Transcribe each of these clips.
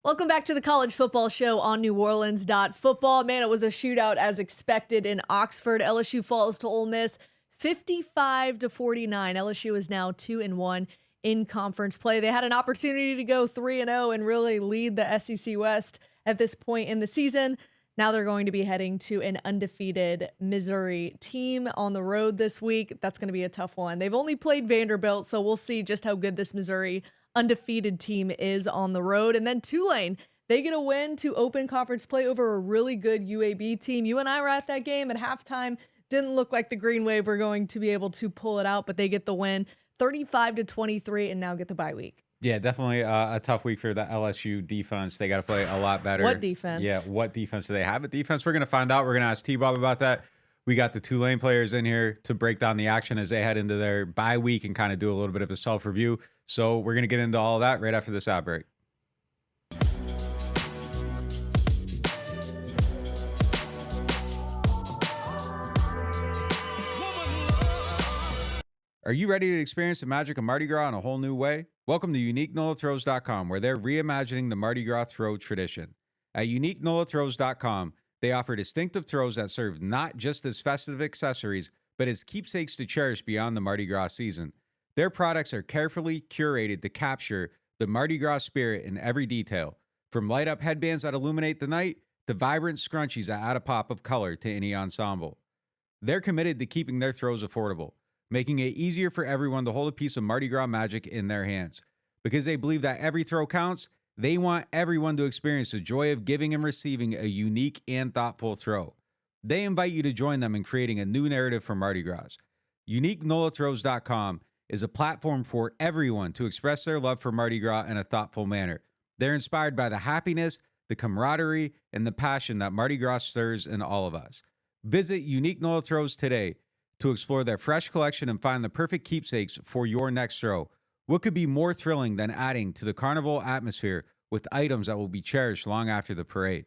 Welcome back to the College Football Show on NewOrleans.Football. Man, it was a shootout as expected in Oxford. LSU falls to Ole Miss 55-49. LSU is now 2-1 in conference play. They had an opportunity to go 3-0 and really lead the SEC West at this point in the season. Now they're going to be heading to an undefeated Missouri team on the road this week. That's going to be a tough one. They've only played Vanderbilt, so we'll see just how good this Missouri undefeated team is on the road. And then Tulane, they get a win to open conference play over a really good UAB team. You and I were at that game at halftime. Didn't look like the Green Wave were going to be able to pull it out, but they get the win 35-23 and now get the bye week. Yeah, definitely a tough week for the LSU defense. They got to play a lot better. What defense? Yeah, what defense do they have? A defense, we're going to find out. We're going to ask T-Bob about that. We got the Tulane players in here to break down the action as they head into their bye week and kind of do a little bit of a self-review. So we're going to get into all of that right after this ad break. Are you ready to experience the magic of Mardi Gras in a whole new way? Welcome to UniqueNOLAThrows.com, where they're reimagining the Mardi Gras throw tradition. At UniqueNOLAThrows.com, they offer distinctive throws that serve not just as festive accessories, but as keepsakes to cherish beyond the Mardi Gras season. Their products are carefully curated to capture the Mardi Gras spirit in every detail, from light-up headbands that illuminate the night to vibrant scrunchies that add a pop of color to any ensemble. They're committed to keeping their throws affordable, making it easier for everyone to hold a piece of Mardi Gras magic in their hands. Because they believe that every throw counts, they want everyone to experience the joy of giving and receiving a unique and thoughtful throw. They invite you to join them in creating a new narrative for Mardi Gras. UniqueNOLAThrows.com is a platform for everyone to express their love for Mardi Gras in a thoughtful manner. They're inspired by the happiness, the camaraderie, and the passion that Mardi Gras stirs in all of us. Visit Unique NOLA Throws today to explore their fresh collection and find the perfect keepsakes for your next throw. What could be more thrilling than adding to the carnival atmosphere with items that will be cherished long after the parade?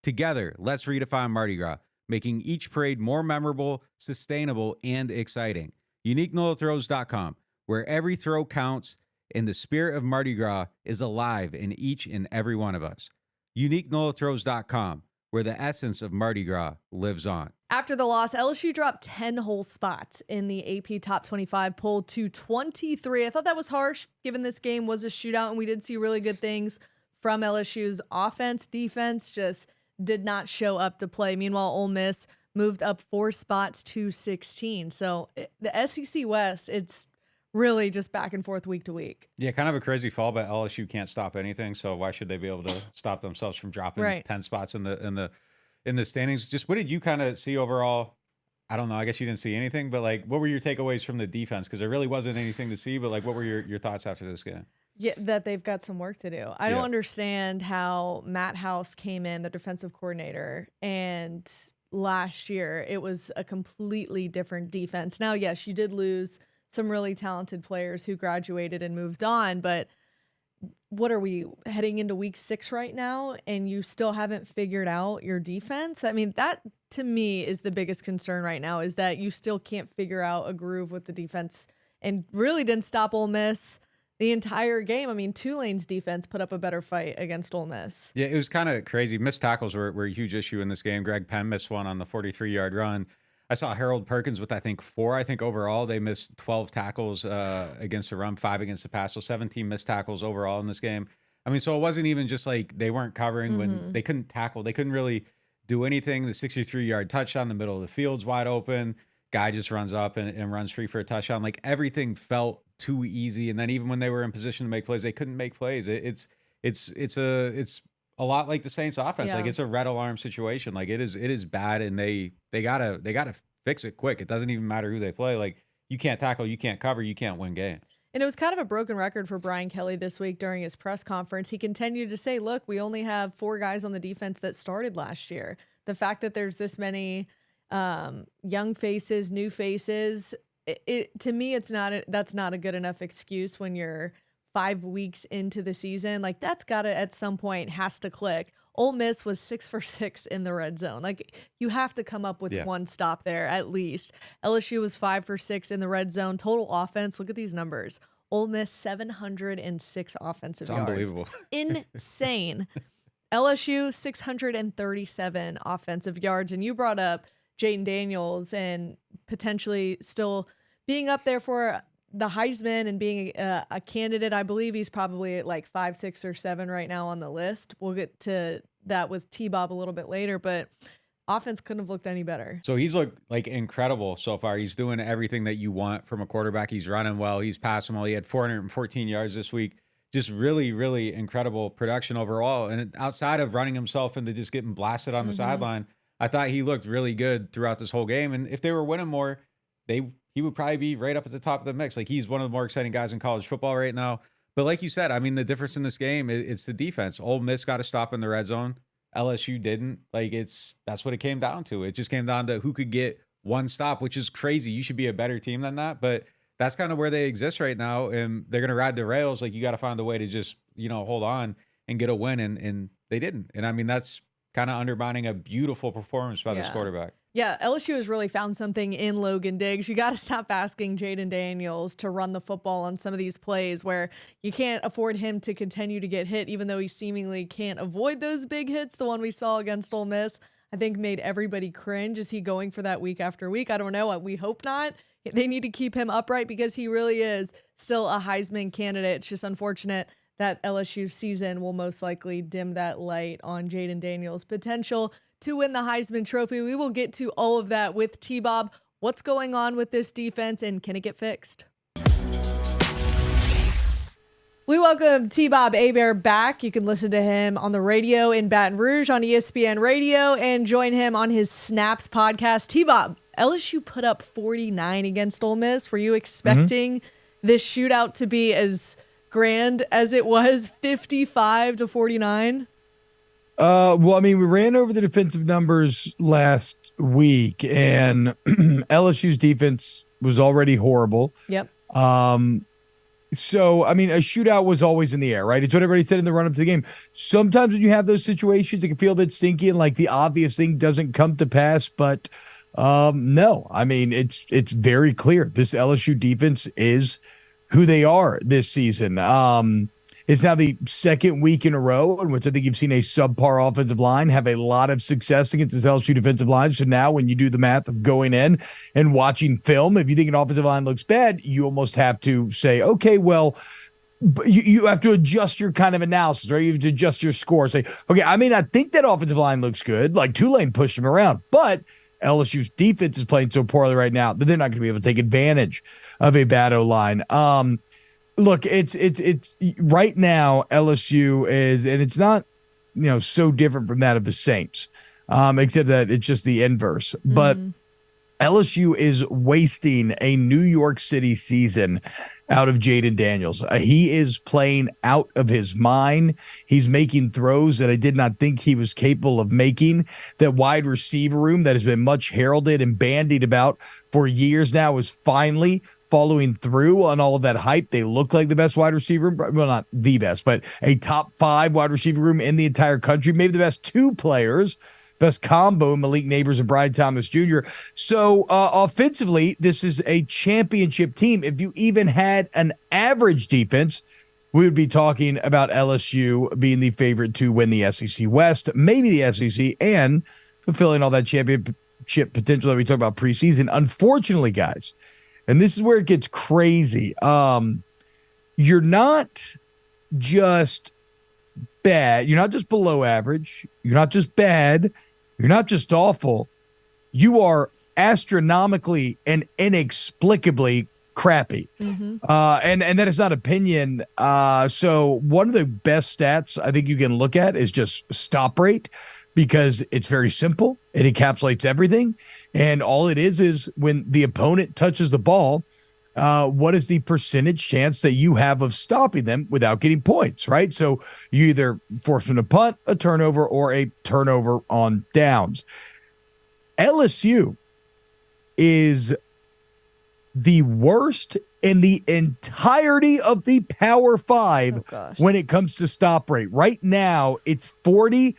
Together, let's redefine Mardi Gras, making each parade more memorable, sustainable, and exciting. UniqueNOLAThrows.com, where every throw counts and the spirit of Mardi Gras is alive in each and every one of us. UniqueNOLAThrows.com, where the essence of Mardi Gras lives on. After the loss, LSU dropped 10 whole spots in the AP Top 25 poll to 23. I thought that was harsh, given this game was a shootout, and we did see really good things from LSU's offense. Defense just did not show up to play. Meanwhile, Ole Miss moved up 4 spots to 16. So the SEC West, it's really just back and forth week to week. Yeah, kind of a crazy fall, but LSU can't stop anything. So why should they be able to stop themselves from dropping 10 spots in the standings? Just what did you kind of see overall? I don't know. I guess you didn't see anything, but like, what were your takeaways from the defense? Because there really wasn't anything to see, but like, what were your thoughts after this game? Yeah, that they've got some work to do. I don't understand how Matt House came in, the defensive coordinator, and last year it was a completely different defense. Now, yes, you did lose some really talented players who graduated and moved on, but what are we heading into week 6 right now and you still haven't figured out your defense? I mean, that to me is the biggest concern right now, is that you still can't figure out a groove with the defense, and really didn't stop Ole Miss the entire game. I mean, Tulane's defense put up a better fight against Ole Miss. Yeah, it was kind of crazy. Missed tackles were a huge issue in this game. Greg Penn missed one on the 43-yard run. I saw Harold Perkins with, I think, 4. I think overall they missed 12 tackles against the run, 5 against the pass. So 17 missed tackles overall in this game. I mean, so it wasn't even just like they weren't covering when they couldn't tackle. They couldn't really do anything. The 63-yard touchdown, the middle of the field's wide open. Guy just runs up and runs free for a touchdown. Like, everything felt too easy. And then even when they were in position to make plays, they couldn't make plays. It's a lot like the Saints offense. Yeah. Like, it's a red alarm situation. Like, it is bad, and they gotta fix it quick. It doesn't even matter who they play. Like, you can't tackle, you can't cover, you can't win games. And it was kind of a broken record for Brian Kelly this week during his press conference. He continued to say, look, we only have 4 guys on the defense that started last year. The fact that there's this many young faces, new faces, to me, that's not a good enough excuse when you're 5 weeks into the season. Like, that's gotta at some point has to click. Ole Miss was 6 for 6 in the red zone. Like, you have to come up with one stop there at least. LSU was 5 for 6 in the red zone. Total offense, look at these numbers. Ole Miss 706 offensive yards. Unbelievable. Insane. LSU 637 offensive yards. And you brought up Jayden Daniels and potentially still being up there for the Heisman and being a candidate. I believe he's probably at like 5, 6, or 7 right now on the list. We'll get to that with T-Bob a little bit later, but offense couldn't have looked any better. So he's looked like incredible so far. He's doing everything that you want from a quarterback. He's running well. He's passing well. He had 414 yards this week. Just really, really incredible production overall. And outside of running himself into just getting blasted on the sideline, I thought he looked really good throughout this whole game. And if they were winning more, he would probably be right up at the top of the mix. Like, he's one of the more exciting guys in college football right now. But like you said, I mean, the difference in this game, it's the defense. Ole Miss got to stop in the red zone. LSU didn't. Like, that's what it came down to. It just came down to who could get one stop, which is crazy. You should be a better team than that. But that's kind of where they exist right now. And they're going to ride the rails. Like, you got to find a way to just, hold on and get a win. And they didn't. And I mean, that's kind of undermining a beautiful performance by this quarterback. Yeah, LSU has really found something in Logan Diggs. You got to stop asking Jayden Daniels to run the football on some of these plays where you can't afford him to continue to get hit, even though he seemingly can't avoid those big hits. The one we saw against Ole Miss, I think, made everybody cringe. Is he going for that week after week? I don't know. We hope not. They need to keep him upright because he really is still a Heisman candidate. It's just unfortunate that LSU season will most likely dim that light on Jayden Daniels' potential to win the Heisman Trophy. We will get to all of that with T-Bob. What's going on with this defense, and can it get fixed? We welcome T-Bob Hebert back. You can listen to him on the radio in Baton Rouge on ESPN Radio and join him on his Snaps podcast. T-Bob, LSU put up 49 against Ole Miss. Were you expecting this shootout to be as grand as it was, 55-49? Well, I mean, we ran over the defensive numbers last week, and LSU's defense was already horrible. Yep. So, I mean, a shootout was always in the air, right? It's what everybody said in the run-up to the game. Sometimes when you have those situations, it can feel a bit stinky and like the obvious thing doesn't come to pass. But no, I mean, it's very clear. This LSU defense is who they are this season. It's now the second week in a row in which I think you've seen a subpar offensive line have a lot of success against this LSU defensive line. So now when you do the math of going in and watching film, if you think an offensive line looks bad, you almost have to say, okay, well, you have to adjust your kind of analysis, right? You have to adjust your score. Say, okay, I may not think that offensive line looks good. Like Tulane pushed them around, but LSU's defense is playing so poorly right now that they're not going to be able to take advantage of a bad O-line. Look, it's right now LSU is, and it's not, so different from that of the Saints, except that it's just the inverse. But LSU is wasting a New York City season out of Jayden Daniels. He is playing out of his mind. He's making throws that I did not think he was capable of making. That wide receiver room that has been much heralded and bandied about for years now is finally following through on all of that hype. They look like the best wide receiver, well, not the best, but a top 5 wide receiver room in the entire country. Maybe the best 2 players, best combo, Malik Neighbors and Brian Thomas Jr. So offensively, this is a championship team. If you even had an average defense, we would be talking about LSU being the favorite to win the SEC West, maybe the SEC, and fulfilling all that championship potential that we talked about preseason. Unfortunately, guys, and this is where it gets crazy. You're not just bad. You're not just below average. You're not just bad. You're not just awful. You are astronomically and inexplicably crappy. And that is not opinion. So one of the best stats I think you can look at is just stop rate, because it's very simple. It encapsulates everything. And all it is when the opponent touches the ball, what is the percentage chance that you have of stopping them without getting points, right? So you either force them to punt, a turnover, or a turnover on downs. LSU is the worst in the entirety of the Power 5 when it comes to stop rate. Right now, it's 42%.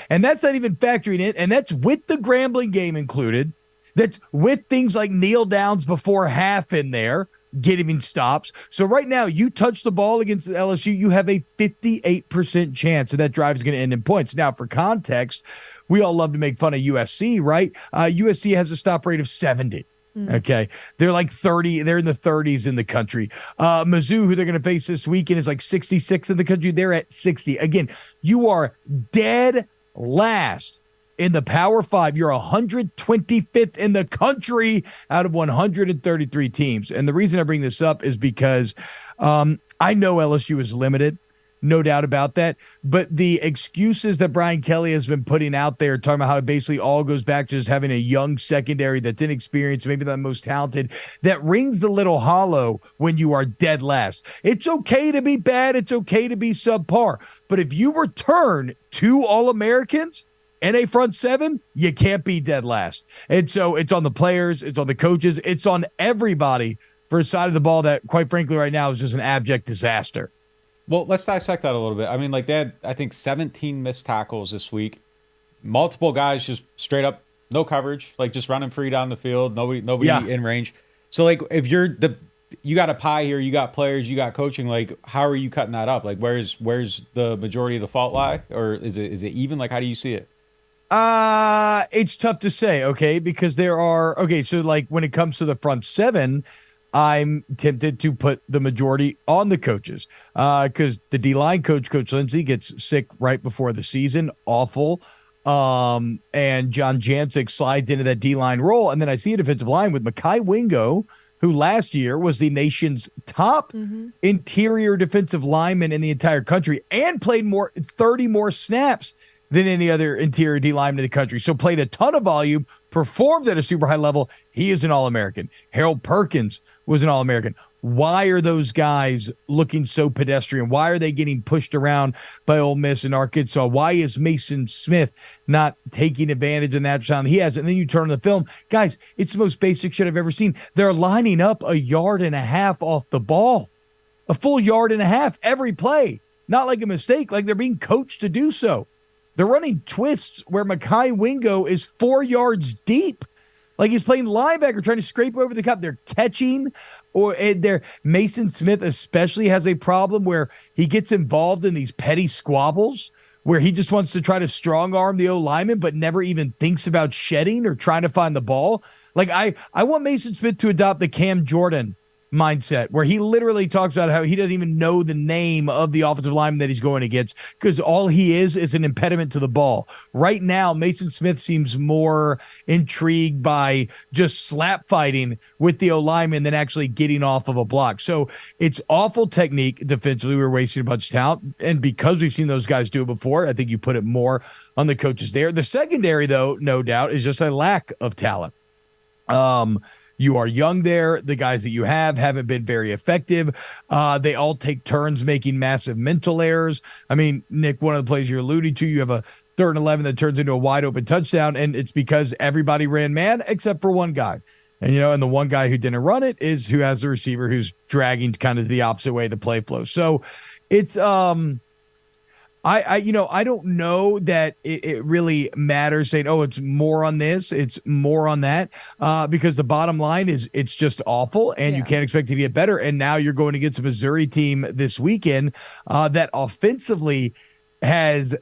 And that's not even factoring in, and that's with the Grambling game included. That's with things like kneel downs before half in there, getting stops. So right now, you touch the ball against the LSU, you have a 58% chance that drive is going to end in points. Now, for context, we all love to make fun of USC, right? USC has a stop rate of 70. Okay. They're like 30. They're in the 30s in the country. Mizzou, who they're going to face this weekend, is like 66 in the country. They're at 60. Again, you are dead last in the Power 5. You're 125th in the country out of 133 teams. And the reason I bring this up is because I know LSU is limited. No doubt about that. But the excuses that Brian Kelly has been putting out there, talking about how it basically all goes back to just having a young secondary that's inexperienced, maybe not the most talented, that rings a little hollow when you are dead last. It's okay to be bad. It's okay to be subpar. But if you return 2 All-Americans and a front 7, you can't be dead last. And so it's on the players, it's on the coaches, it's on everybody for a side of the ball that, quite frankly, right now is just an abject disaster. Well, let's dissect that a little bit. I mean, like, they had, I think, 17 missed tackles this week. Multiple guys just straight up no coverage, like just running free down the field. Nobody in range. So, like, if you got a pie here, you got players, you got coaching. Like, how are you cutting that up? Like, where's the majority of the fault lie, or is it even? Like, how do you see it? It's tough to say. Okay, because so like when it comes to the front 7. I'm tempted to put the majority on the coaches because the D-line coach, Coach Lindsey, gets sick right before the season. Awful. And John Jancic slides into that D-line role. And then I see a defensive line with Mekhi Wingo, who last year was the nation's top interior defensive lineman in the entire country and played 30 more snaps than any other interior D lineman in the country. So played a ton of volume, performed at a super high level. He is an All-American. Harold Perkins was an All-American. Why are those guys looking so pedestrian? Why are they getting pushed around by Ole Miss and Arkansas? Why is Mason Smith not taking advantage of that sound he has? And then you turn on the film. Guys, it's the most basic shit I've ever seen. They're lining up 1.5 yards off the ball. A full 1.5 yards every play. Not like a mistake, like they're being coached to do so. They're running twists where Mekhi Wingo is 4 yards deep. Like he's playing linebacker, trying to scrape over the cup. They're catching, Mason Smith especially has a problem where he gets involved in these petty squabbles where he just wants to try to strong arm the O-lineman, but never even thinks about shedding or trying to find the ball. Like I want Mason Smith to adopt the Cam Jordan mindset where he literally talks about how he doesn't even know the name of the offensive lineman that he's going against because all he is an impediment to the ball. Right now, Mason Smith seems more intrigued by just slap fighting with the O-lineman than actually getting off of a block. So it's awful technique defensively. We're wasting a bunch of talent. And because we've seen those guys do it before, I think you put it more on the coaches there. The secondary, though, no doubt, is just a lack of talent. You are young there. The guys that you haven't been very effective. They all take turns making massive mental errors. I mean, Nick, one of the plays you're alluding to, you have a 3rd and 11 that turns into a wide open touchdown, and it's because everybody ran man except for one guy. And, and the one guy who didn't run it is who has the receiver who's dragging kind of the opposite way the play flows. So it's I don't know that it really matters saying, oh, it's more on this, it's more on that, because the bottom line is it's just awful and you can't expect it to get better. And now you're going against a Missouri team this weekend that offensively has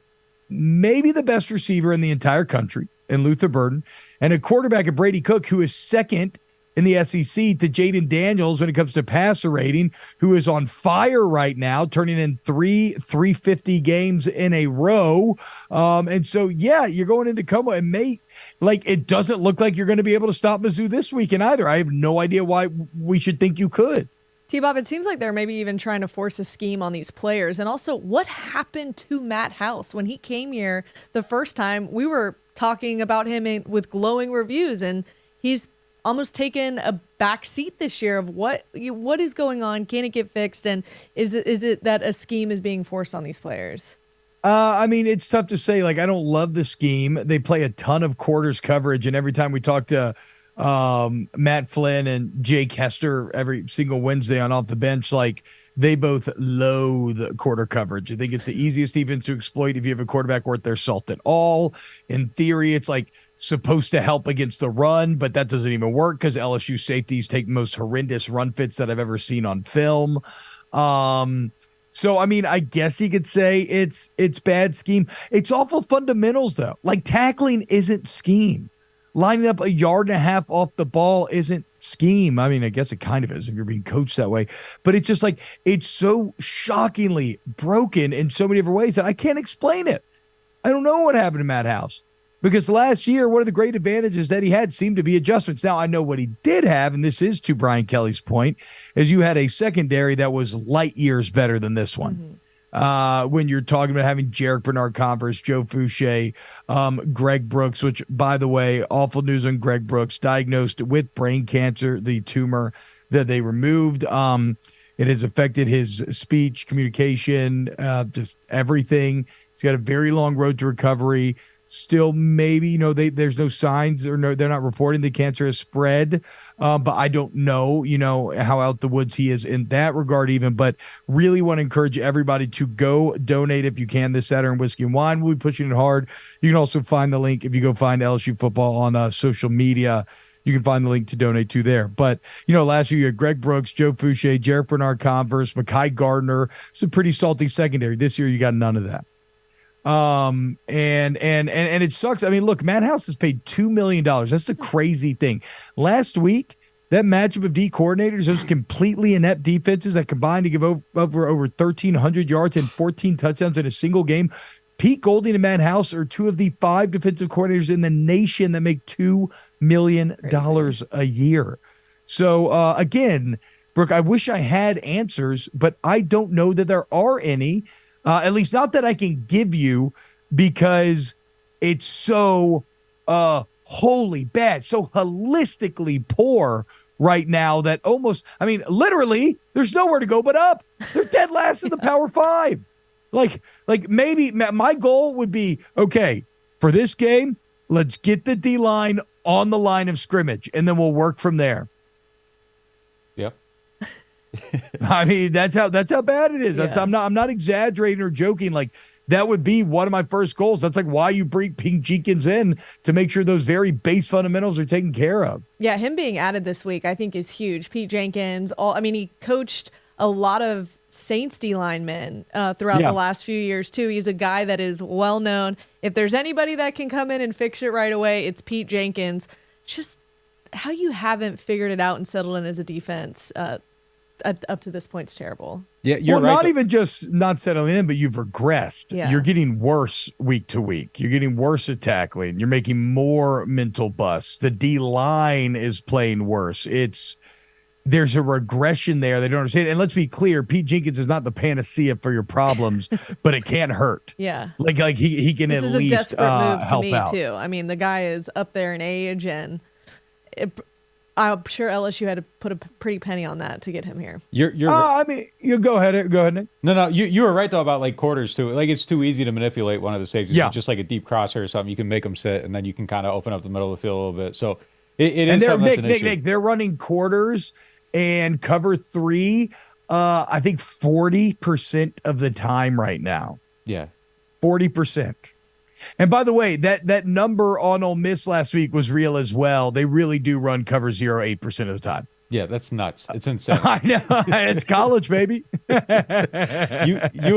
maybe the best receiver in the entire country in Luther Burden and a quarterback at Brady Cook, who is second in the SEC to Jaden Daniels when it comes to passer rating, who is on fire right now, turning in 350 games in a row. And so, you're going into Como and it doesn't look like you're going to be able to stop Mizzou this weekend either. I have no idea why we should think you could. T-Bob, it seems like they're maybe even trying to force a scheme on these players. And also, what happened to Matt House? When he came here the first time, we were talking about him with glowing reviews, and he's almost taken a back seat this year of what is going on. Can it get fixed? And is it that a scheme is being forced on these players? I mean, it's tough to say. Like, I don't love the scheme. They play a ton of quarters coverage. And every time we talk to Matt Flynn and Jake Hester every single Wednesday on Off the Bench, like they both loathe quarter coverage. I think it's the easiest defense to exploit if you have a quarterback worth their salt at all. In theory, it's like supposed to help against the run, but that doesn't even work because LSU safeties take the most horrendous run fits that I've ever seen on film. So, I mean, I guess you could say it's bad scheme. It's awful fundamentals, though. Like, tackling isn't scheme. Lining up 1.5 yards off the ball isn't scheme. I mean, I guess it kind of is if you're being coached that way. But it's just like, it's so shockingly broken in so many different ways that I can't explain it. I don't know what happened to Matt House. Because last year, one of the great advantages that he had seemed to be adjustments. Now, I know what he did have, and this is to Brian Kelly's point, is you had a secondary that was light years better than this one. When you're talking about having Jarek Bernard-Converse, Joe Fouché, Greg Brooks, which, by the way, awful news on Greg Brooks, diagnosed with brain cancer, the tumor that they removed. It has affected his speech, communication, just everything. He's got a very long road to recovery. Still, maybe, there's no signs or they're not reporting the cancer has spread. But I don't know, how out the woods he is in that regard even. But really want to encourage everybody to go donate if you can this Saturday. Whiskey and Wine will be pushing it hard. You can also find the link if you go find LSU football on social media. You can find the link to donate to there. But, last year you had Greg Brooks, Joe Fouché, Jarek Bernard-Converse, Mekhi Gardner. It's a pretty salty secondary. This year you got none of that. And it sucks. I mean, look, Matt House has paid $2 million. That's the crazy thing. Last week, that matchup of D coordinators, those completely inept defenses that combined to give over 1,300 yards and 14 touchdowns in a single game. Pete Golding and Matt House are two of the 5 defensive coordinators in the nation that make $2 million a year. So, again, Brooke, I wish I had answers, but I don't know that there are any. At least not that I can give you, because it's so wholly bad, so holistically poor right now that almost, I mean, literally, there's nowhere to go but up. They're dead last in the Power 5. Like maybe my goal would be, okay, for this game, let's get the D-line on the line of scrimmage, and then we'll work from there. Yep. I mean, that's how bad it is. Yeah. I'm not exaggerating or joking. Like, that would be one of my first goals. That's like why you bring Pete Jenkins in, to make sure those very base fundamentals are taken care of. Yeah, him being added this week, I think, is huge. Pete Jenkins, he coached a lot of Saints D linemen throughout the last few years too. He's a guy that is well known. If there's anybody that can come in and fix it right away, it's Pete Jenkins. Just how you haven't figured it out and settled in as a defense up to this point is terrible. Yeah, you're right. Not even just not settling in, but you've regressed. Yeah. You're getting worse week to week. You're getting worse at tackling. You're making more mental busts. The D line is playing worse. There's a regression there. They don't understand. And let's be clear, Pete Jenkins is not the panacea for your problems, but it can hurt. Yeah. Like he can this at is least a desperate move to help me out. too. I mean, the guy is up there in age, and I'm sure LSU had to put a pretty penny on that to get him here. You're I mean, you go ahead, Nick. No, you were right though about like quarters too. Like, it's too easy to manipulate one of the safeties. Yeah. With just like a deep crosser or something, you can make them sit, and then you can kind of open up the middle of the field a little bit. So it is. And something that's an issue. Nick, they're running quarters and cover 3. I think 40% of the time right now. Yeah, 40%. And by the way, that number on Ole Miss last week was real as well. They really do run cover 0 8% of the time. yeah, that's nuts. It's insane. I know. It's college, baby. You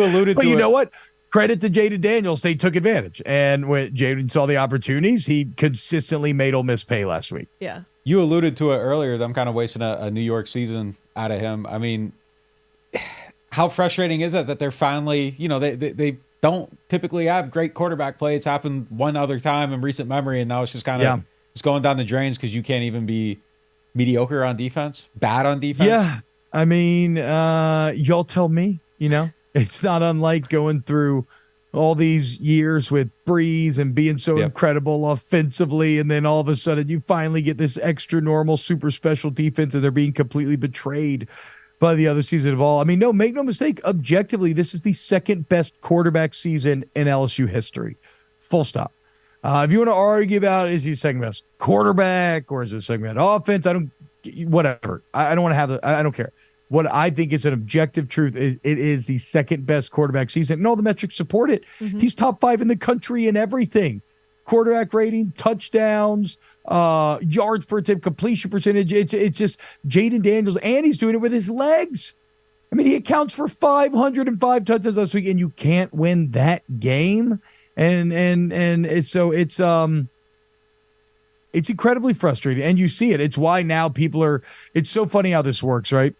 alluded But to you it. know what? Credit to Jaden Daniels. They took advantage. And when Jaden saw the opportunities, he consistently made Ole Miss pay last week. Yeah. You alluded to it earlier. Them kind of wasting a New York season out of him. I mean, how frustrating is it that they're finally, they don't typically have great quarterback play. It's happened one other time in recent memory, and now it's just kind of it's going down the drains because you can't even be mediocre on defense, bad on defense. Yeah. I mean, y'all tell me, it's not unlike going through all these years with Breeze and being so incredible offensively, and then all of a sudden you finally get this extra normal, super special defense, and they're being completely betrayed by the other season of all. I mean, no, make no mistake. Objectively, this is the second best quarterback season in LSU history. Full stop. If you want to argue about, is he second best quarterback or is it second best offense? Whatever. I don't want to have I don't care. What I think is an objective truth is it is the second best quarterback season, and all the metrics support it. Mm-hmm. He's top 5 in the country in everything. quarterback rating, touchdowns, yards per attempt, completion percentage. It's just Jaden Daniels, and he's doing it with his legs. I mean, he accounts for 505 touchdowns last week, and you can't win that game. And it's incredibly frustrating, and you see it. It's why now it's so funny how this works, right?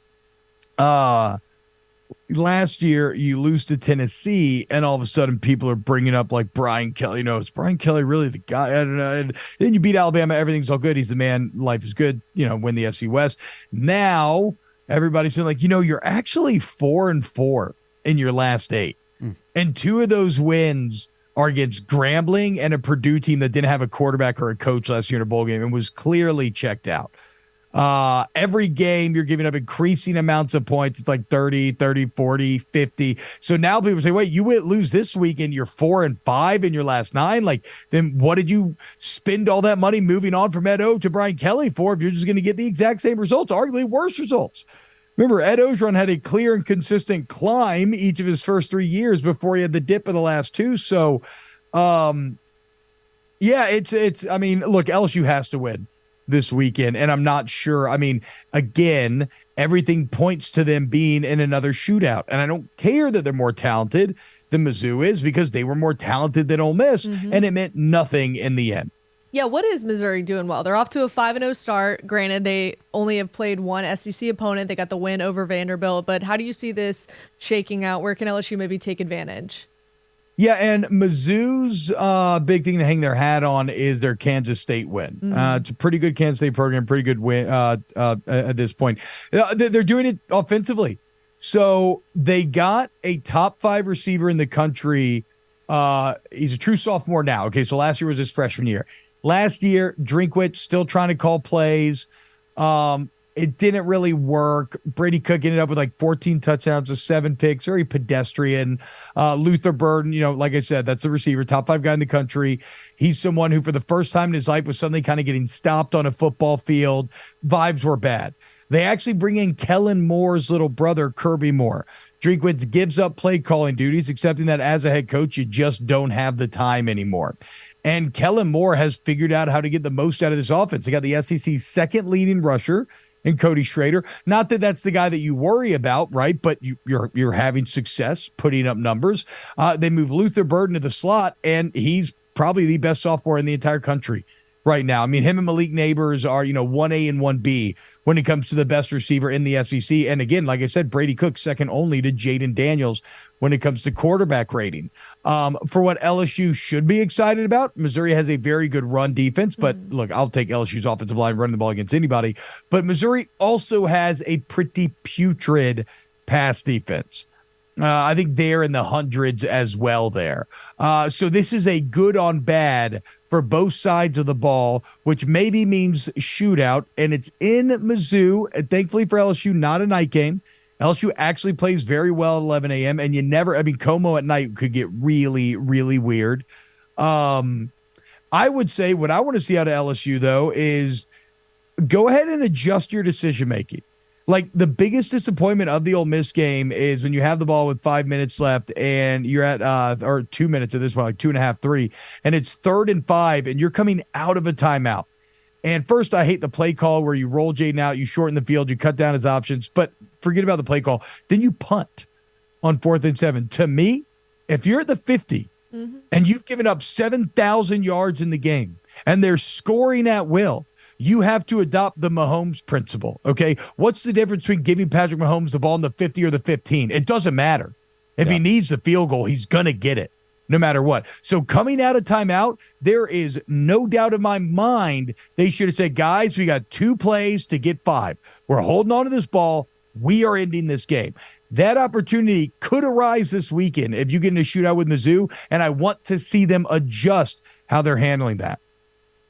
Last year you lose to Tennessee, and all of a sudden people are bringing up like Brian Kelly. Is Brian Kelly really the guy? I don't know. And then you beat Alabama, everything's all good. He's the man. Life is good. Win the SC West. Now everybody's saying like, you're actually 4-4 in your last 8, and 2 of those wins are against Grambling and a Purdue team that didn't have a quarterback or a coach last year in a bowl game and was clearly checked out. Every game you're giving up increasing amounts of points. It's like 30, 40, 50. So now people say, wait, you lose this week and you're 4-5 in your last 9. Like, then what did you spend all that money moving on from Ed O to Brian Kelly for if you're just going to get the exact same results, arguably worse results? Remember, Ed Ogeron had a clear and consistent climb each of his first 3 years before he had the dip in the last 2. So, yeah, I mean, look, LSU has to win this weekend, and I'm not sure. I mean, again, everything points to them being in another shootout, and I don't care that they're more talented than Mizzou is because they were more talented than Ole Miss, and it meant nothing in the end. Yeah, what is Missouri doing well? They're off to a 5-0 start. Granted, they only have played one SEC opponent. They got the win over Vanderbilt, but how do you see this shaking out? Where can LSU maybe take advantage? Yeah, and Mizzou's big thing to hang their hat on is their Kansas State win. It's a pretty good Kansas State program, pretty good win at this point. They're doing it offensively. So they got a top 5 receiver in the country. He's a true sophomore now. Okay, so last year was his freshman year. Last year, Drinkwitz still trying to call plays. It didn't really work. Brady Cook ended up with like 14 touchdowns to 7 picks, very pedestrian. Luther Burden, like I said, that's the receiver, top 5 guy in the country. He's someone who for the first time in his life was suddenly kind of getting stopped on a football field. Vibes were bad. They actually bring in Kellen Moore's little brother, Kirby Moore. Drinkwitz gives up play calling duties, accepting that as a head coach, you just don't have the time anymore. And Kellen Moore has figured out how to get the most out of this offense. They got the SEC's second leading rusher in Cody Schrader. Not that that's the guy that you worry about, right? But you're having success putting up numbers. They move Luther Burden to the slot, and he's probably the best sophomore in the entire country right now. I mean, him and Malik Neighbors are, 1A and 1B when it comes to the best receiver in the SEC. And again, like I said, Brady Cook second only to Jaden Daniels when it comes to quarterback rating. For what LSU should be excited about, Missouri has a very good run defense, but look, I'll take LSU's offensive line running the ball against anybody. But Missouri also has a pretty putrid pass defense. I think they're in the hundreds as well there. So this is a good on bad for both sides of the ball, which maybe means shootout, and it's in Mizzou. Thankfully for LSU, not a night game. LSU actually plays very well at 11 a.m., and Como at night could get really, really weird. I would say what I want to see out of LSU, though, is go ahead and adjust your decision-making. Like, the biggest disappointment of the Ole Miss game is when you have the ball with 5 minutes left and you're at, or 2 minutes at this point, like 2.5, 3, and it's 3rd and 5, and you're coming out of a timeout. And first, I hate the play call where you roll Jaden out, you shorten the field, you cut down his options, but forget about the play call. Then you punt on 4th and 7. To me, if you're at the 50 and you've given up 7,000 yards in the game and they're scoring at will, you have to adopt the Mahomes principle, okay? What's the difference between giving Patrick Mahomes the ball in the 50 or the 15? It doesn't matter. If he needs the field goal, he's going to get it no matter what. So coming out of timeout, there is no doubt in my mind they should have said, guys, we got 2 plays to get 5. We're holding on to this ball. We are ending this game. That opportunity could arise this weekend if you get in a shootout with Mizzou, and I want to see them adjust how they're handling that.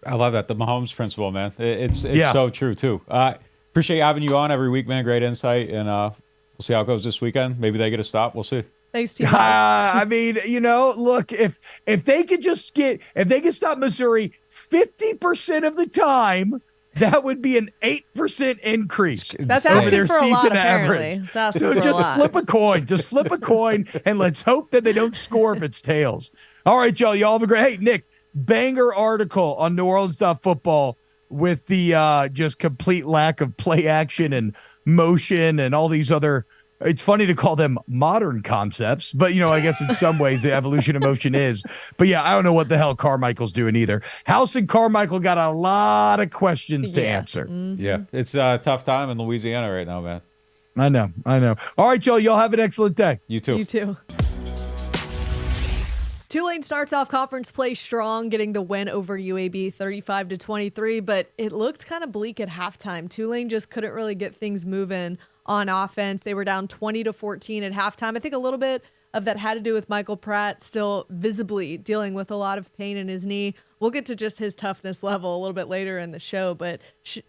I love that. The Mahomes principle, man. It's so true, too. Appreciate having you on every week, man. Great insight. And we'll see how it goes this weekend. Maybe they get a stop. We'll see. Thanks, T-Bob. I mean, look, if they could stop Missouri 50% of the time, that would be an 8% increase. That's over asking their for a season lot, average. apparently. It's asking for just a lot. flip a coin. Just flip a coin, and let's hope that they don't score if it's tails. All right, y'all. Y'all have a great. Hey, Nick. banger article on NewOrleans.Football with the just complete lack of play action and motion and all these other. It's funny to call them modern concepts, but, I guess in some ways the evolution of motion is. But, yeah, I don't know what the hell Carmichael's doing either. House and Carmichael got a lot of questions to answer. Mm-hmm. Yeah, it's a tough time in Louisiana right now, man. I know. All right, Joe, y'all have an excellent day. You too. You too. Tulane starts off conference play strong, getting the win over UAB 35-23, but it looked kind of bleak at halftime. Tulane just couldn't really get things moving on offense. They were down 20-14 at halftime. I think a little bit of that had to do with Michael Pratt still visibly dealing with a lot of pain in his knee. We'll get to just his toughness level a little bit later in the show, but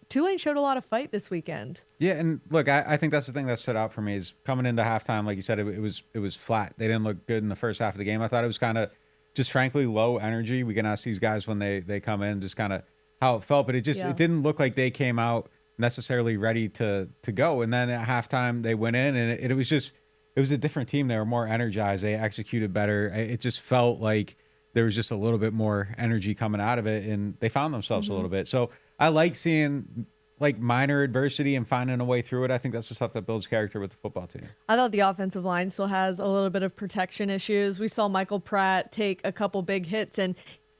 Tulane showed a lot of fight this weekend. Yeah, and look, I think that's the thing that stood out for me is coming into halftime, like you said, it was flat. They didn't look good in the first half of the game. I thought it was kind of just frankly low energy. We can ask these guys when they come in just kind of how it felt, but it didn't look like they came out necessarily ready to go. And then at halftime they went in and it was a different team. They were more energized. They executed better. It just felt like there was just a little bit more energy coming out of it, and they found themselves a little bit. So I like seeing like minor adversity and finding a way through it. I think that's the stuff that builds character with the football team. I thought the offensive line still has a little bit of protection issues. We saw Michael Pratt take a couple big hits, and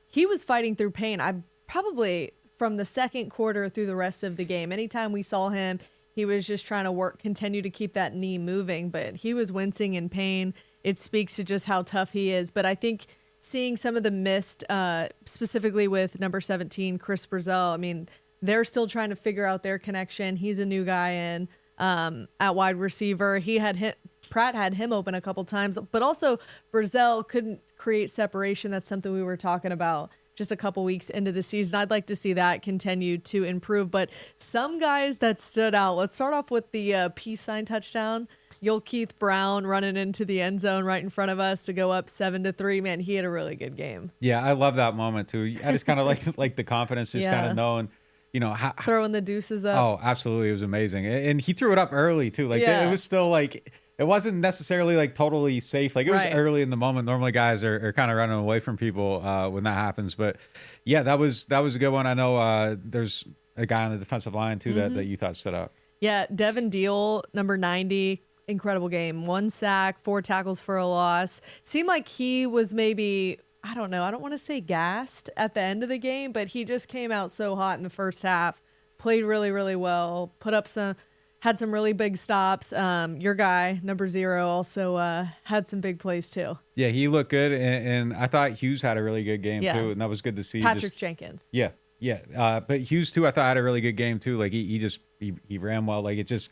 he was fighting through pain. I probably from the second quarter through the rest of the game, anytime we saw him, he was just trying to continue to keep that knee moving, but he was wincing in pain. It speaks to just how tough he is. But I think seeing some of the missed, specifically with number 17, Chris Brazell, I mean, they're still trying to figure out their connection. He's a new guy in at wide receiver. Pratt had him open a couple times, but also Brazell couldn't create separation. That's something we were talking about just a couple weeks into the season. I'd like to see that continue to improve. But some guys that stood out, let's start off with the peace sign touchdown. Keith Brown running into the end zone right in front of us to go up 7-3. Man, he had a really good game. Yeah, I love that moment too. I just kind of like the confidence, just kind of knowing, how throwing the deuces up. Oh, absolutely. It was amazing. And he threw it up early too. Like it was still like, it wasn't necessarily like totally safe. Like it was early in the moment. Normally guys are kind of running away from people when that happens. But yeah, that was a good one. I know there's a guy on the defensive line too that you thought stood out. Yeah, Devin Deal, number 90, incredible game. 1 sack, 4 tackles for a loss. Seemed like he was maybe, I don't know, I don't want to say gassed at the end of the game, but he just came out so hot in the first half, played really, really well, had some really big stops. Your guy, number 0, also had some big plays too. Yeah, he looked good, and I thought Hughes had a really good game too, and that was good to see. Patrick Jenkins. Yeah. But Hughes too, I thought had a really good game too. Like he ran well. Like it just,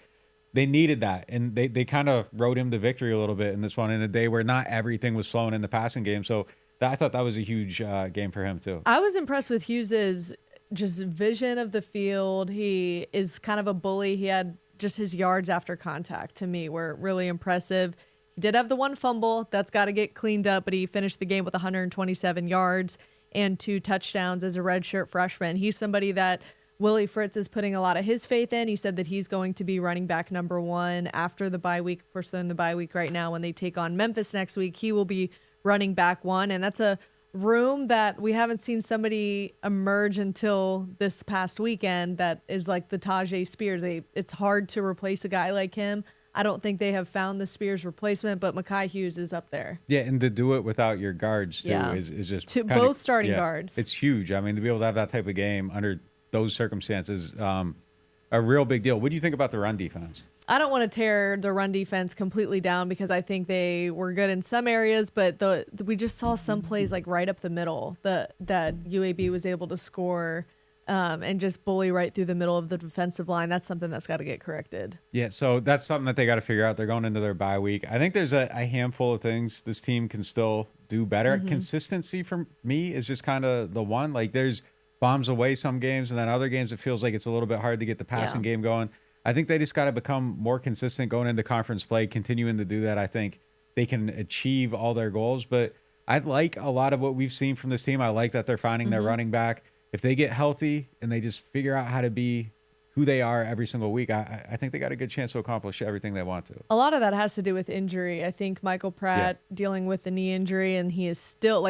they needed that, and they kind of rode him to victory a little bit in this one in a day where not everything was flowing in the passing game. So I thought that was a huge game for him too. I was impressed with Hughes's just vision of the field. He is kind of a bully. He had just his yards after contact to me were really impressive. He did have the 1 fumble that's got to get cleaned up, but he finished the game with 127 yards and 2 touchdowns as a redshirt freshman. He's somebody that Willie Fritz is putting a lot of his faith in. He said that he's going to be running back number 1 after the bye week. Of course, they're in the bye week right now when they take on Memphis next week. He will be running back 1, and that's a room that we haven't seen somebody emerge until this past weekend that is like the Tajay Spears. It's hard to replace a guy like him. I don't think they have found the Spears replacement, but Mekhi Hughes is up there. Yeah, and to do it without your guards too is just both starting guards. It's huge. I mean, to be able to have that type of game under those circumstances, a real big deal. What do you think about the run defense? I don't want to tear the run defense completely down because I think they were good in some areas, but we just saw some plays like right up the middle that UAB was able to score and just bully right through the middle of the defensive line. That's something that's got to get corrected. Yeah, so that's something that they got to figure out. They're going into their bye week. I think there's a handful of things this team can still do better. Consistency for me is just kind of the one. Like there's bombs away some games, and then other games it feels like it's a little bit hard to get the passing game going. I think they just got to become more consistent going into conference play, continuing to do that. I think they can achieve all their goals, but I like a lot of what we've seen from this team. I like that they're finding their running back. If they get healthy and they just figure out how to be who they are every single week, I think they got a good chance to accomplish everything they want to. A lot of that has to do with injury. I think Michael Pratt dealing with the knee injury, and he is still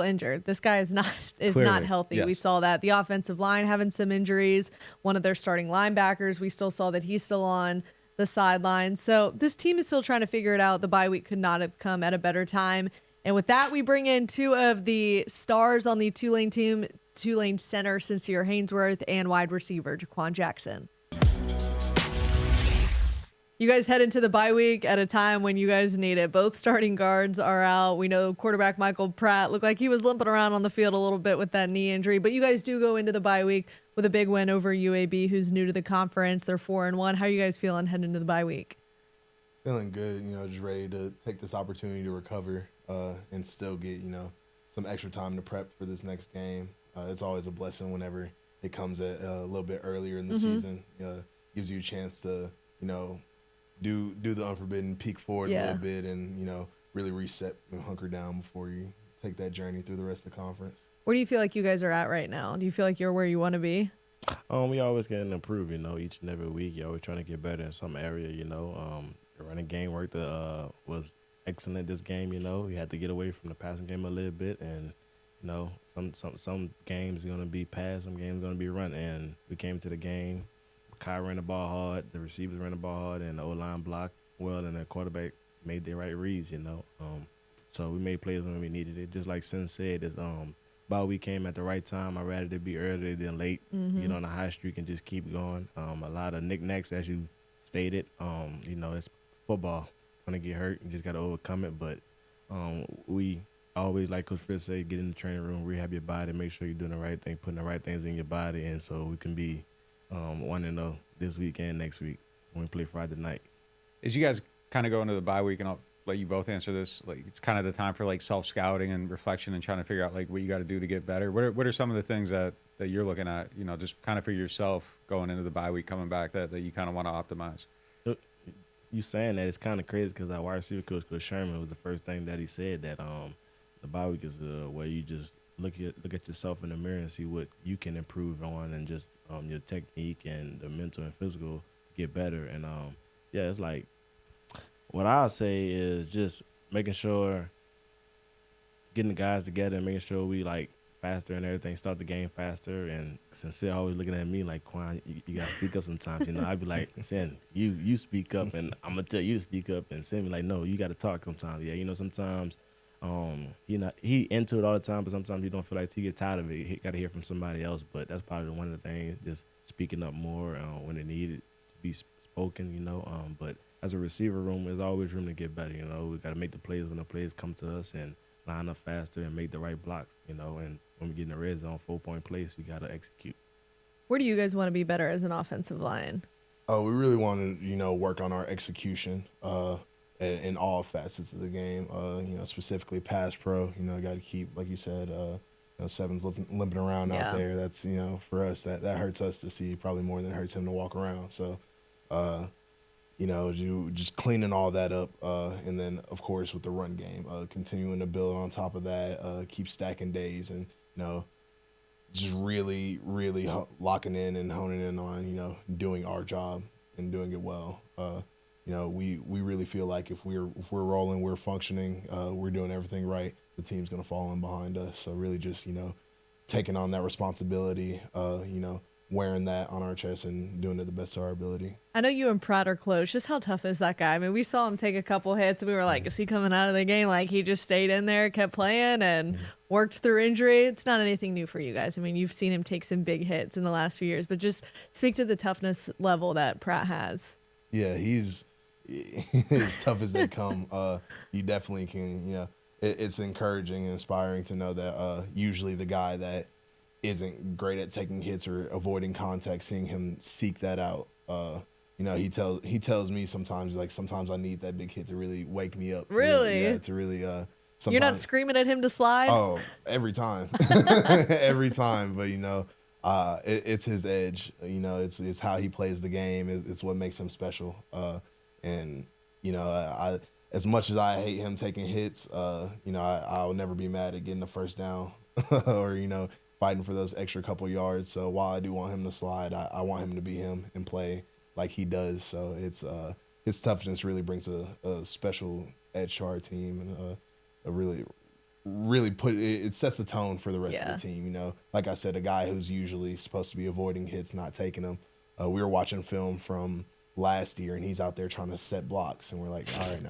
injured. This guy is not Clearly, healthy. yes. We saw that. The offensive line having some injuries. One of their starting linebackers, we still saw that he's still on the sideline. So this team is still trying to figure it out. The bye week could not have come at a better time. And with that, we bring in two of the stars on the Tulane team, Tulane center Sincere Haynesworth and wide receiver Jha'Quan Jackson. You guys head into the bye week at a time when you guys need it. Both starting guards are out. We know quarterback Michael Pratt looked like he was limping around on the field a little bit with that knee injury, but you guys do go into the bye week with a big win over UAB, who's new to the conference. They're 4-1. How are you guys feeling heading into the bye week? Feeling good, just ready to take this opportunity to recover and still get, some extra time to prep for this next game. It's always a blessing whenever it comes at a little bit earlier in the season. Gives you a chance to, do the unforbidden, peek forward a little bit, and really reset and hunker down before you take that journey through the rest of the conference. Where do you feel like you guys are at right now? Do you feel like you're where you want to be? We always getting improved, each and every week. You're always trying to get better in some area, The running game work was excellent this game, We had to get away from the passing game a little bit, and some games are gonna be pass, some games are gonna be run, and we came to the game. Kai ran the ball hard, the receivers ran the ball hard, and the O-line blocked well, and the quarterback made the right reads, So we made plays when we needed it. Just like Sin said, this bye week came at the right time. I'd rather it be earlier than late. Get on a high streak and just keep going. A lot of knickknacks, as you stated. It's football. Gonna get hurt, you just gotta overcome it. But we always, like Coach Fritz said, get in the training room, rehab your body, make sure you're doing the right thing, putting the right things in your body, and so we can be 1-0 this week and next week when we play Friday night. As you guys kind of go into the bye week, and I'll let you both answer this, it's kind of the time for self-scouting and reflection and trying to figure out what you got to do to get better. What are some of the things that you're looking at, just kind of for yourself going into the bye week, coming back, that you kind of want to optimize? You saying that, it's kind of crazy because our wide receiver coach Sherman, was the first thing that he said, that the bye week is where you just look at yourself in the mirror and see what you can improve on, and just your technique and the mental and physical to get better. And it's like, what I'll say is just making sure, getting the guys together and making sure we faster and everything, start the game faster. And Sincere always looking at me like, Quan, you gotta speak up sometimes. I'd be like, Sin, you speak up, and I'm gonna tell you to speak up. And Sin be like, no, you gotta talk sometimes. Yeah, sometimes he into it all the time, but sometimes he don't feel like he get tired of it. He got to hear from somebody else. But that's probably one of the things, just speaking up more when it needed to be spoken. But as a receiver room, there's always room to get better. We got to make the plays when the plays come to us, and line up faster and make the right blocks. And when we get in the red zone, 4-point plays, we got to execute. Where do you guys want to be better as an offensive line? We really want to work on our execution. In all facets of the game, specifically pass pro. Got to keep, like you said, Seven's limping around out there. That's, for us, that hurts us to see probably more than it hurts him to walk around. So, you just cleaning all that up. And then, of course, with the run game, continuing to build on top of that, keep stacking days, and, just really, really locking in and honing in on, doing our job and doing it well. We really feel like if we're rolling, we're functioning, we're doing everything right, the team's going to fall in behind us. So really just, taking on that responsibility, wearing that on our chest and doing it the best of our ability. I know you and Pratt are close. Just how tough is that guy? I mean, we saw him take a couple hits, and we were like, is he coming out of the game? He just stayed in there, kept playing, and worked through injury. It's not anything new for you guys. I mean, you've seen him take some big hits in the last few years, but just speak to the toughness level that Pratt has. Yeah, he's as tough as they come. You definitely can, it's encouraging and inspiring to know that usually the guy that isn't great at taking hits or avoiding contact, seeing him seek that out. He tells me sometimes, sometimes I need that big hit to really wake me up. Really? To really You're not screaming at him to slide? Oh, every time. Every time. But, it's his edge. It's how he plays the game. It's what makes him special. And, I as much as I hate him taking hits, I'll never be mad at getting the first down or, fighting for those extra couple yards. So while I do want him to slide, I want him to be him and play like he does. So it's his toughness really brings a special edge to our team, and a really it sets the tone for the rest of the team. You know, like I said, a guy who's usually supposed to be avoiding hits, not taking them. We were watching film from last year, and he's out there trying to set blocks, and we're like, all right, now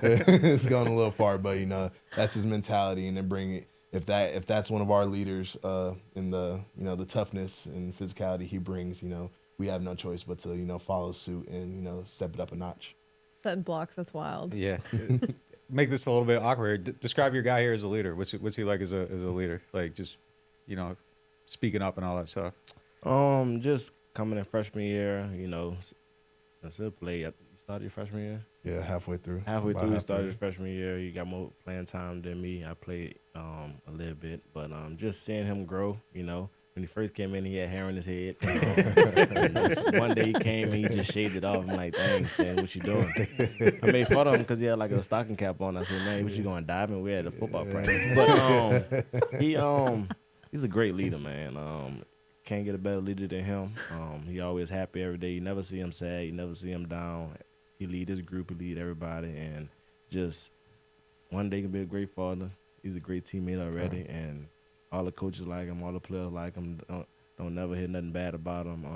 it's going a little far, but you know, that's his mentality. And then bring it, if that's one of our leaders in the, you know, the toughness and physicality he brings, you know, we have no choice but to, you know, follow suit and, you know, step it up a notch. Setting blocks, that's wild. Yeah. Make this a little bit awkward. Describe your guy here as a leader. What's he like as a leader? Like, just, you know, speaking up and all that stuff. Just coming in freshman year, you know, Sincere played. You started your freshman year? Yeah, halfway through. He started his freshman year. He got more playing time than me. I played a little bit, but just seeing him grow, you know. When he first came in, he had hair in his head. And one day he came and he just shaved it off. I'm like, dang, Sam, what you doing? I made fun of him because he had like a stocking cap on. I said, man, what you going diving? We're at a football practice. But he's a great leader, man. Can't get a better leader than him. He always happy every day. You never see him sad. You never see him down. He lead his group. He lead everybody. And just one day he can be a great father. He's a great teammate already. And all the coaches like him. All the players like him. Don't never hear nothing bad about him.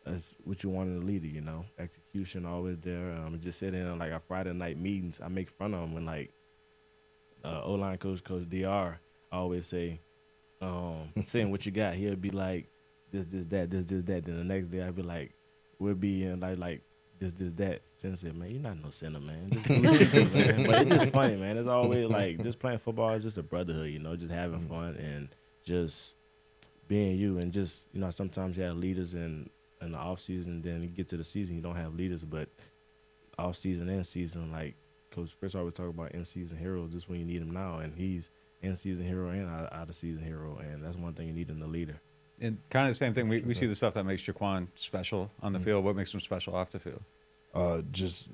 That's what you want in a leader, you know. Execution always there. Just sitting in like our Friday night meetings. I make fun of him when like O-line coach DR always say, saying what you got. He'll be like this, that. Then the next day I'll be like, we'll be in like this, that. Sensei, man, you're not no sinner, man. Just do what you do, man. But it's just funny, man. It's always like just playing football is just a brotherhood, you know, just having fun and just being you. And just, you know, sometimes you have leaders in the off season, then you get to the season, you don't have leaders. But off season and season, like Coach Fritz always talk about in season heroes, just when you need them now, and he's in season hero and out of season hero, and that's one thing you need in the leader. And kind of the same thing. We see the stuff that makes Jha'Quan special on the field. What makes him special off the field? Just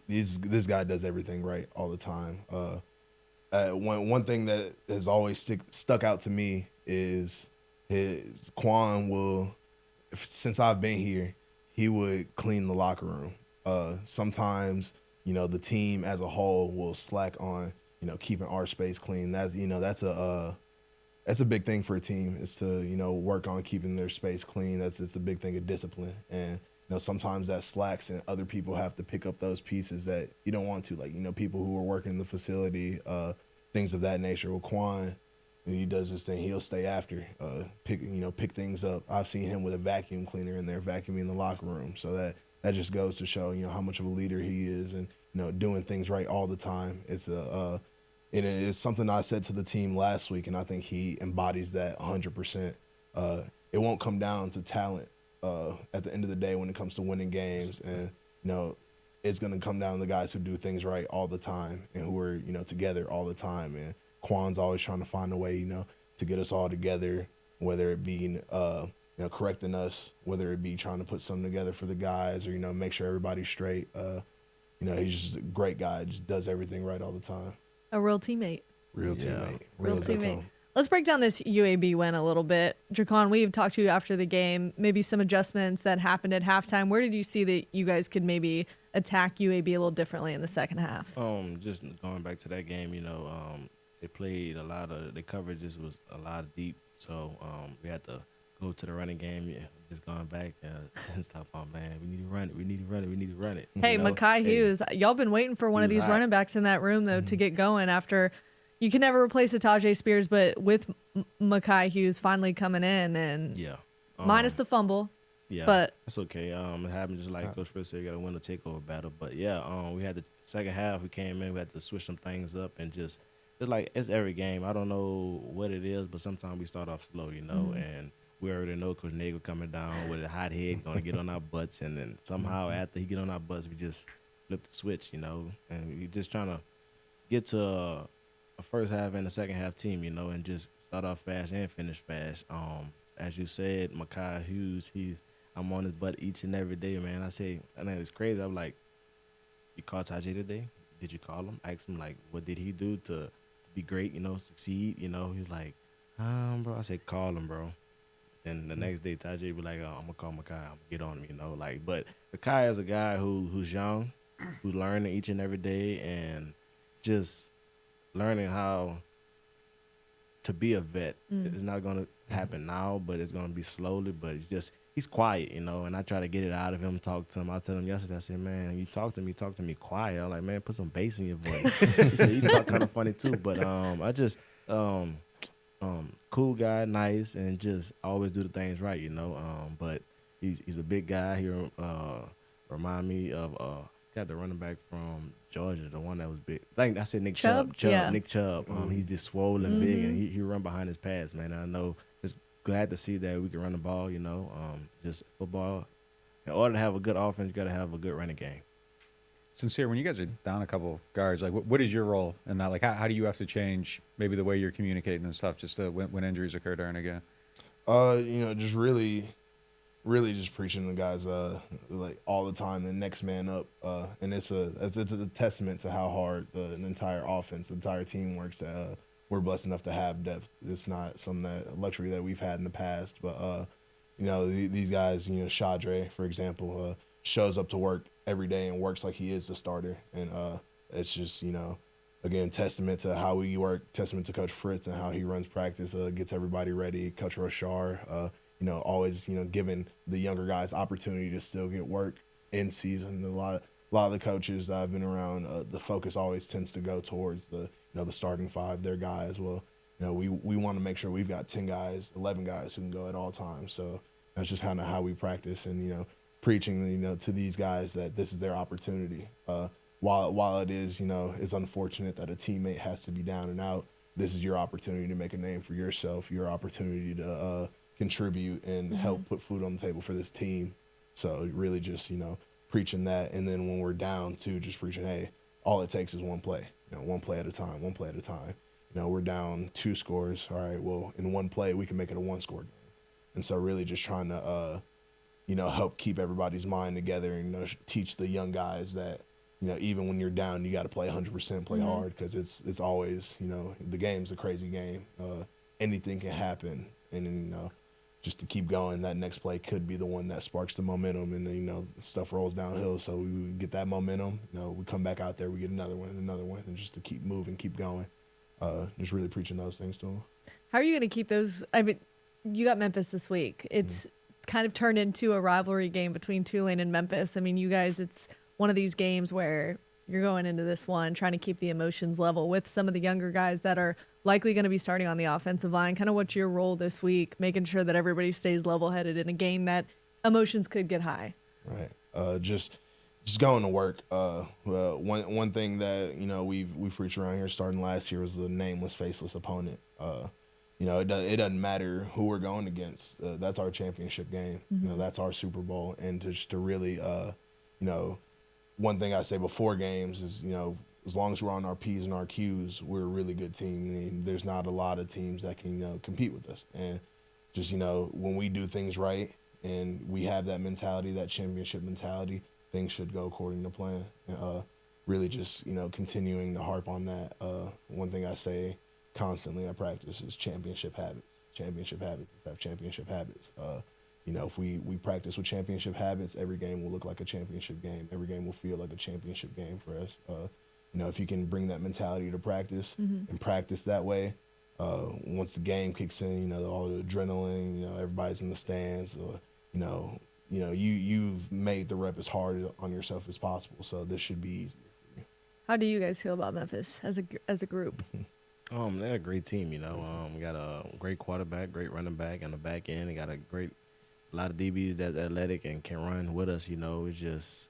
this guy does everything right all the time. One thing that has always stuck out to me is Quan will, since I've been here, he would clean the locker room. Sometimes, you know, the team as a whole will slack on, you know, keeping our space clean. That's, you know, that's a big thing for a team, is to, you know, work on keeping their space clean. It's a big thing of discipline. And, you know, sometimes that slacks and other people have to pick up those pieces that you don't want to, like, you know, people who are working in the facility, things of that nature. Well, Quan, when he does this thing, he'll stay after, pick things up. I've seen him with a vacuum cleaner in there vacuuming the locker room. So that just goes to show, you know, how much of a leader he is, and, you know, doing things right all the time. It's it is something I said to the team last week, and I think he embodies that 100%. It won't come down to talent at the end of the day when it comes to winning games, and, you know, it's going to come down to the guys who do things right all the time and who are, you know, together all the time. And Quan's always trying to find a way, you know, to get us all together, whether it be, you know, correcting us, whether it be trying to put something together for the guys, or, you know, make sure everybody's straight. You know, he's just a great guy, just does everything right all the time. A real teammate. Real teammate. Real teammate. Let's break down this UAB win a little bit. Jha'Quan, we've talked to you after the game, maybe some adjustments that happened at halftime. Where did you see that you guys could maybe attack UAB a little differently in the second half? Just going back to that game, you know, they played a lot of, the coverages was a lot of deep, so we had to go to the running game. Yeah, just going back and stuff on, man, we need to run it. Hey, you know? Mekhi Hughes, y'all been waiting for one of these running backs in that room, though, to get going after. You can never replace a Tajay Spears, but with Mekhi Hughes finally coming in, and minus the fumble. Yeah, but that's okay. It happened just like Coach Fritz said, you got to win the takeover battle. But yeah, we had the second half. We came in, we had to switch some things up, and just it's like it's every game. I don't know what it is, but sometimes we start off slow, you know, and we already know Coach Nagel coming down with a hot head, going to get on our butts, and then somehow after he get on our butts, we just flip the switch, you know, and we just trying to get to a first half and a second half team, you know, and just start off fast and finish fast. As you said, Mekhi Hughes, I'm on his butt each and every day, man. I think it's crazy. I'm like, you called Tajay today? Did you call him? Ask him, like, what did he do to be great, you know, succeed? You know, he's like, Bro, I said call him, bro. And the next day, Tajay be like, I'm gonna call Makai. I'm gonna get on him, you know. Like, but Makai is a guy who's young, who's learning each and every day, and just learning how to be a vet. It's not gonna happen now, but it's gonna be slowly. But he's quiet, you know. And I try to get it out of him, talk to him. I told him yesterday, I said, man, you talk to me quiet. I'm like, man, put some bass in your voice. He said, you talk kind of funny too. But I just cool guy, nice, and just always do the things right, you know. But he's a big guy. He remind me of got the running back from Georgia, the one that was big. I said Nick Chubb. Yeah. Nick Chubb. He's just swollen big, and he run behind his pads, man. And I know it's glad to see that we can run the ball, you know. Just football. In order to have a good offense, you got to have a good running game. Sincere, when you guys are down a couple guards, like what is your role in that? Like how do you have to change maybe the way you're communicating and stuff just to, when injuries occur during a game? You know, just really just preaching to guys like all the time, the next man up. And it's a testament to how hard the entire offense, the entire team works. We're blessed enough to have depth. It's not some luxury that we've had in the past, but you know, these guys, you know, Shadre, for example, shows up to work every day and works like he is the starter. And it's just, you know, again, testament to how we work, testament to Coach Fritz and how he runs practice, gets everybody ready. Coach Rochar, you know, always, you know, giving the younger guys opportunity to still get work in season. A lot of the coaches that I've been around, the focus always tends to go towards the starting five, their guys. Well, you know, we want to make sure we've got 10 guys, 11 guys who can go at all times. So that's just kind of how we practice, and, you know, preaching, you know, to these guys that this is their opportunity. While it is, you know, it's unfortunate that a teammate has to be down and out, this is your opportunity to make a name for yourself, your opportunity to contribute and help put food on the table for this team. So really just, you know, preaching that. And then when we're down too, just preaching, hey, all it takes is one play, you know, one play at a time. You know, we're down 2 scores. All right, well, in one play, we can make it a 1-score game. And so really just trying to, you know, help keep everybody's mind together and, you know, teach the young guys that, you know, even when you're down, you got to play 100%, play hard, because it's always, you know, the game's a crazy game. Anything can happen. And then, you know, just to keep going, that next play could be the one that sparks the momentum, and then, you know, stuff rolls downhill. So we get that momentum, you know, we come back out there, we get another one, and just to keep moving, keep going. Just really preaching those things to them. How are you going to keep those? I mean, you got Memphis this week. It's kind of turned into a rivalry game between Tulane and Memphis. I mean, you guys, it's one of these games where you're going into this one trying to keep the emotions level with some of the younger guys that are likely going to be starting on the offensive line. Kind of what's your role this week, making sure that everybody stays level-headed in a game that emotions could get high? Right. Just going to work. One thing that, you know, we've preached around here starting last year was the nameless, faceless opponent. You know, it doesn't matter who we're going against. That's our championship game. You know, that's our Super Bowl. And just to really, you know, one thing I say before games is, you know, as long as we're on our P's and our Q's, we're a really good team. And there's not a lot of teams that can, you know, compete with us. And just, you know, when we do things right and we have that mentality, that championship mentality, things should go according to plan. Really just, you know, continuing to harp on that. One thing I say constantly at practice is championship habits. Championship habits. Let's have championship habits. You know, if we practice with championship habits, every game will look like a championship game. Every game will feel like a championship game for us. You know, if you can bring that mentality to practice and practice that way, once the game kicks in, you know, all the adrenaline, you know, everybody's in the stands, you've made the rep as hard on yourself as possible. So this should be easier for you. How do you guys feel about Memphis as a group? They're a great team, you know. We got a great quarterback, great running back, and the back end. They got a lot of DBs that's athletic and can run with us, you know. It's just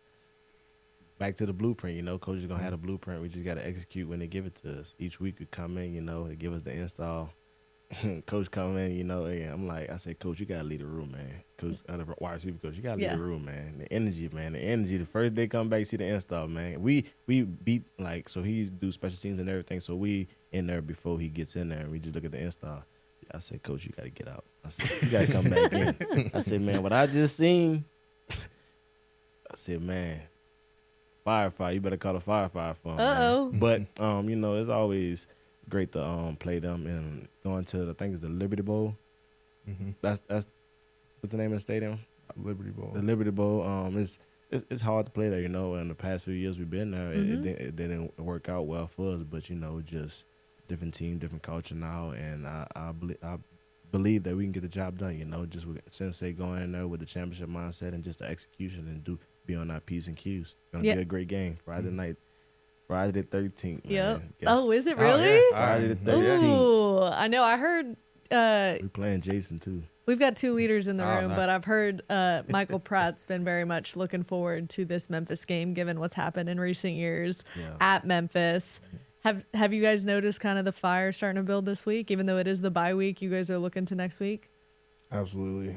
back to the blueprint, you know. Coach is going to have a blueprint. We just got to execute when they give it to us. Each week we come in, you know, they give us the install. Coach come in, you know, and I'm like, I say, Coach, you got to lead the room, man. Coach, wide receiver coach, you got to lead the room, man. The energy, man. The energy. The first day come back, see the install, man. We beat, like, so he do special teams and everything, so we in there before he gets in there, and we just look at the install. I said, Coach, you got to get out. I said, you got to come back in. I said, man, what I just seen, I said, man, firefighter, you better call a firefighter for him. Uh-oh. Man. But, you know, it's always great to play them and going to I think it's the Liberty Bowl. Mm-hmm. That's what's the name of the stadium? Liberty Bowl. The Liberty Bowl. It's hard to play there, you know. In the past few years we've been there, it didn't work out well for us. But you know, just different team, different culture now, and I believe that we can get the job done. You know, just with Sensei going in there with the championship mindset and just the execution and be on our P's and Q's. Gonna be a great game Friday night. Friday the 13th. Yep. Man. Oh, is it really? Oh, yeah. Friday the 13th. Ooh, I know. I heard. We're playing Jason too. We've got two leaders in the room, nice. but I've heard Michael Pratt's been very much looking forward to this Memphis game, given what's happened in recent years at Memphis. Have you guys noticed kind of the fire starting to build this week, even though it is the bye week? You guys are looking to next week. Absolutely.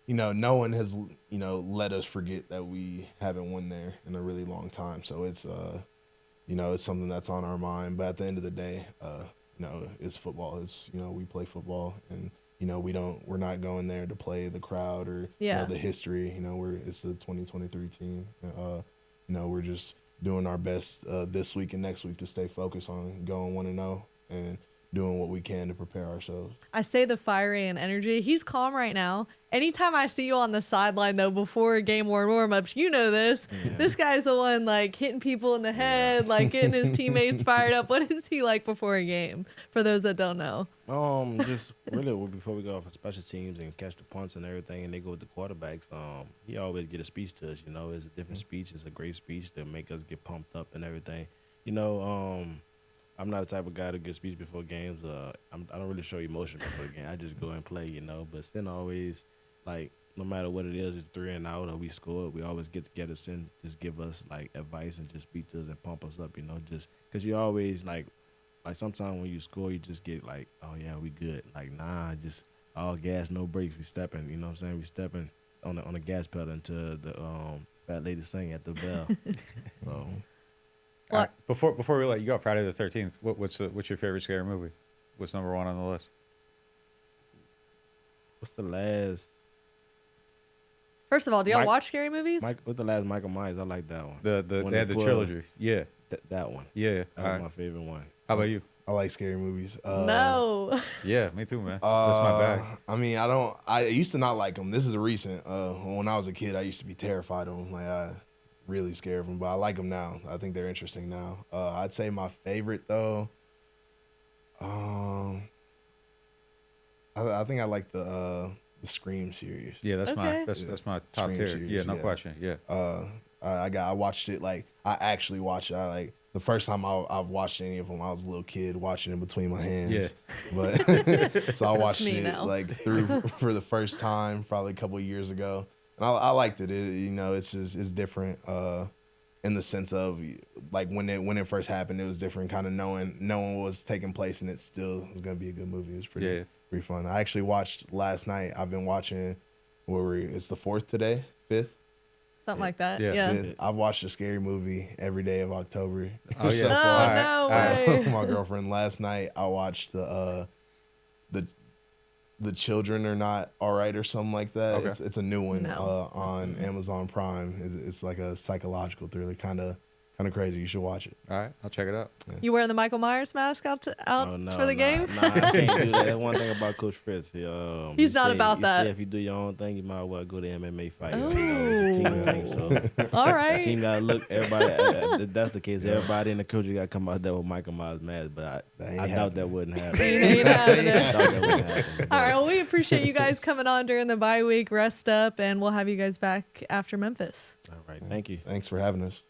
You know, no one has let us forget that we haven't won there in a really long time. So it's it's something that's on our mind. But at the end of the day, it's football. It's we play football, and we're not going there to play the crowd or the history. It's the 2023 team. We're just doing our best this week and next week to stay focused on going 1-0 and doing what we can to prepare ourselves. I say the fiery and energy. He's calm right now. Anytime I see you on the sideline, though, before game warm-ups, you know this. Yeah. This guy's the one, like, hitting people in the head, like, getting his teammates fired up. What is he like before a game, for those that don't know? Just really before we go off of special teams and catch the punts and everything, and they go with the quarterbacks, he always get a speech to us, It's a different speech. It's a great speech to make us get pumped up and everything. I'm not the type of guy to give speech before games. I don't really show emotion before the game. I just go and play, But Sin always, like, no matter what it is, it's 3 and out or we score, we always get together. Sin just give us, like, advice and just speak to us and pump us up, just because you always, like sometimes when you score, you just get like, oh, yeah, we good. Like, nah, just all gas, no brakes. We stepping, you know what I'm saying? We stepping on the gas pedal until the fat lady sing at the bell. So... Well, before we let you go, Friday the 13th, what's your favorite scary movie? What's number one on the list? What's the last? First of all, do y'all watch scary movies? What's the last Michael Myers? I like that one. They had the trilogy. Yeah. That one. Yeah. That was my favorite one. How about you? I like scary movies. No. Yeah, me too, man. That's my bag. I mean, I used to not like them. This is recent. When I was a kid, I used to be terrified of them. Like, I really scared of them, but I like them now. I think they're interesting now. I'd say my favorite, though, I think I like the Scream series. Yeah, that's my top Scream tier. Series, Yeah, no question. Yeah. I watched it, like, I actually watched it. Like, the first time I've watched any of them, I was a little kid watching it between my hands. Yeah. But so I watched it now. like through for the first time probably a couple of years ago. And I liked it. It's different in the sense of, like, when it first happened, it was different, kind of knowing what was taking place, and it still was gonna be a good movie. It was pretty fun. I actually watched last night. I've been watching. It's the 4th today, 5th. Something like that. Yeah. Yeah. I've watched a scary movie every day of October. Oh, yeah. So far. No way. My girlfriend. Last night I watched the Children Are Not Alright or something like that. Okay. It's a new one No. on Amazon Prime. It's like a psychological thriller, kind of crazy. You should watch it. All right, I'll check it out. You wearing the Michael Myers mask out for the game? Nah, I can't do that. That's one thing about Coach Fritz. He's not about that. If you do your own thing, you might as well go to MMA fight. Oh. It's a team thing. So All right. team gotta look. Everybody. That's the case. Everybody in the country gotta come out there with Michael Myers mask. But I doubt that wouldn't happen. Ain't happening. I doubt that wouldn't happen. All right. Well, we appreciate you guys coming on during the bye week. Rest up, and we'll have you guys back after Memphis. All right. Thank you. Thanks for having us.